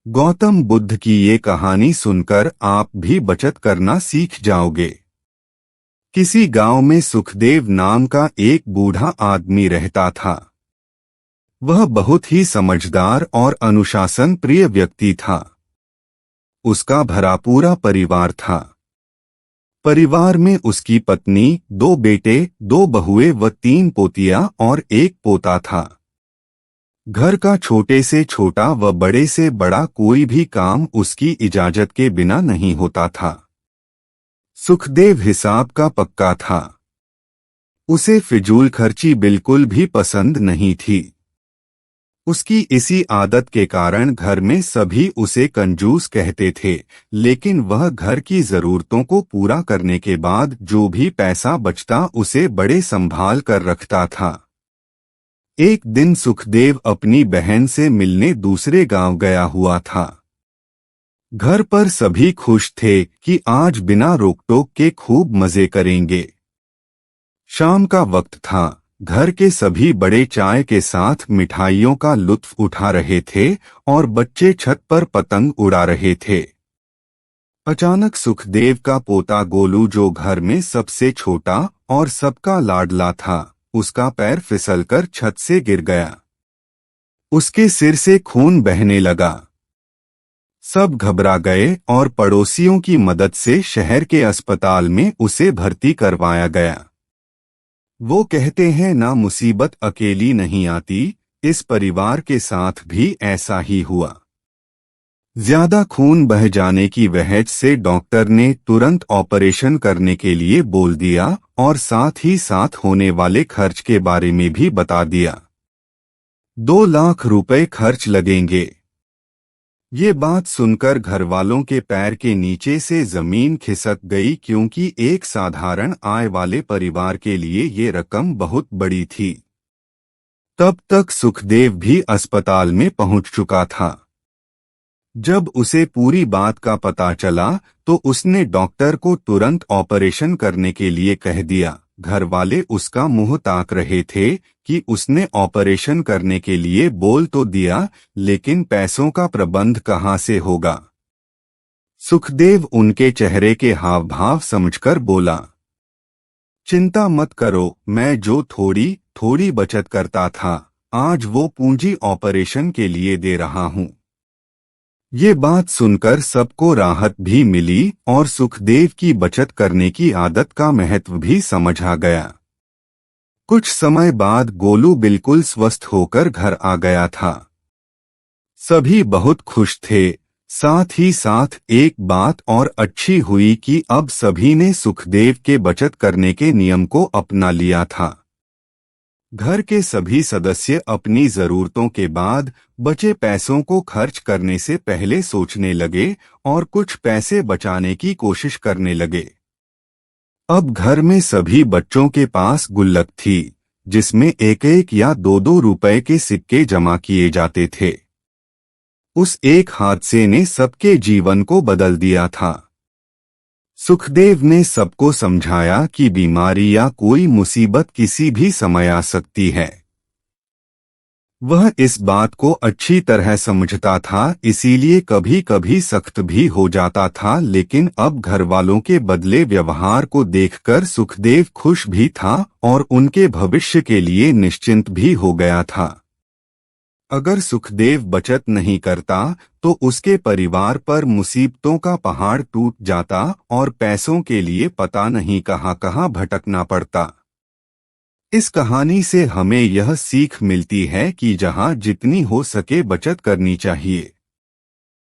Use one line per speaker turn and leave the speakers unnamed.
गौतम बुद्ध की ये कहानी सुनकर आप भी बचत करना सीख जाओगे। किसी गांव में सुखदेव नाम का एक बूढ़ा आदमी रहता था। वह बहुत ही समझदार और अनुशासन प्रिय व्यक्ति था। उसका भरा पूरा परिवार था। परिवार में उसकी पत्नी, 2 बेटे, 2 बहुएं व 3 पोतियां और 1 पोता था। घर का छोटे से छोटा व बड़े से बड़ा कोई भी काम उसकी इजाजत के बिना नहीं होता था। सुखदेव हिसाब का पक्का था। उसे फिजूल खर्ची बिल्कुल भी पसंद नहीं थी। उसकी इसी आदत के कारण घर में सभी उसे कंजूस कहते थे, लेकिन वह घर की जरूरतों को पूरा करने के बाद जो भी पैसा बचता उसे बड़े संभाल कर रखता था। एक दिन सुखदेव अपनी बहन से मिलने दूसरे गांव गया हुआ था। घर पर सभी खुश थे कि आज बिना रोक-टोक के खूब मजे करेंगे। शाम का वक्त था। घर के सभी बड़े चाय के साथ मिठाइयों का लुत्फ उठा रहे थे और बच्चे छत पर पतंग उड़ा रहे थे। अचानक सुखदेव का पोता गोलू, जो घर में सबसे छोटा और सबका लाडला था, उसका पैर फिसलकर छत से गिर गया। उसके सिर से खून बहने लगा। सब घबरा गए और पड़ोसियों की मदद से शहर के अस्पताल में उसे भर्ती करवाया गया। वो कहते हैं ना, मुसीबत अकेली नहीं आती, इस परिवार के साथ भी ऐसा ही हुआ। ज्यादा खून बह जाने की वजह से डॉक्टर ने तुरंत ऑपरेशन करने के लिए बोल दिया और साथ ही साथ होने वाले खर्च के बारे में भी बता दिया। 2 लाख रुपए खर्च लगेंगे। ये बात सुनकर घरवालों के पैर के नीचे से जमीन खिसक गई, क्योंकि एक साधारण आय वाले परिवार के लिए ये रकम बहुत बड़ी थी। तब तक सुखदेव भी अस्पताल में पहुंच चुका था। जब उसे पूरी बात का पता चला तो उसने डॉक्टर को तुरंत ऑपरेशन करने के लिए कह दिया। घरवाले उसका मुंह ताक रहे थे कि उसने ऑपरेशन करने के लिए बोल तो दिया, लेकिन पैसों का प्रबंध कहां से होगा। सुखदेव उनके चेहरे के हाव भाव समझकर बोला, चिंता मत करो, मैं जो थोड़ी थोड़ी बचत करता था, आज वो पूंजी ऑपरेशन के लिए दे रहा हूं। ये बात सुनकर सबको राहत भी मिली और सुखदेव की बचत करने की आदत का महत्व भी समझ आ गया। कुछ समय बाद गोलू बिल्कुल स्वस्थ होकर घर आ गया था। सभी बहुत खुश थे। साथ ही साथ एक बात और अच्छी हुई कि अब सभी ने सुखदेव के बचत करने के नियम को अपना लिया था। घर के सभी सदस्य अपनी जरूरतों के बाद बचे पैसों को खर्च करने से पहले सोचने लगे और कुछ पैसे बचाने की कोशिश करने लगे। अब घर में सभी बच्चों के पास गुल्लक थी, जिसमें 1-1 या 2-2 रुपए के सिक्के जमा किए जाते थे। उस एक हादसे ने सबके जीवन को बदल दिया था। सुखदेव ने सबको समझाया कि बीमारी या कोई मुसीबत किसी भी समय आ सकती है। वह इस बात को अच्छी तरह समझता था, इसीलिए कभी कभी सख्त भी हो जाता था, लेकिन अब घरवालों के बदले व्यवहार को देखकर सुखदेव खुश भी था और उनके भविष्य के लिए निश्चिंत भी हो गया था। अगर सुखदेव बचत नहीं करता तो उसके परिवार पर मुसीबतों का पहाड़ टूट जाता और पैसों के लिए पता नहीं कहां भटकना पड़ता। इस कहानी से हमें यह सीख मिलती है कि जहां जितनी हो सके बचत करनी चाहिए।